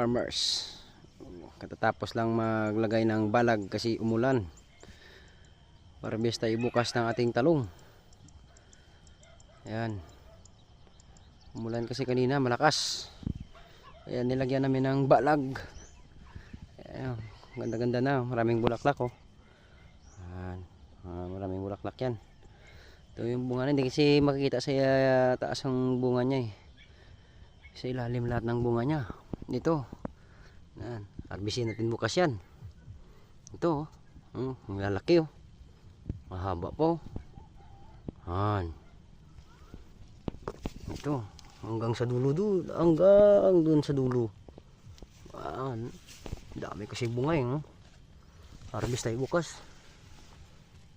farmers. Katatapos lang maglagay ng balag kasi umulan. Harvest tayo bukas ng ating talong. Ayan. Umulan kasi kanina malakas. Ayan, nilagyan namin ng balag. Ayan, ganda-ganda na, maraming bulaklak oh. Ayan, maraming bulaklak yan. Ito yung bunga na, hindi kasi makikita sa taas ang bunga niya eh. Sa ilalim lahat ng bunga niya. Ito. Ayan, harvestin natin bukas yan. Ito oh, ang lalaki oh. Mahaba po. Ayan. Ito, hanggang sa dulo doon, hanggang doon sa dulo. Ayan. Dami kasi bunga eh, no? Harvest tayo bukas.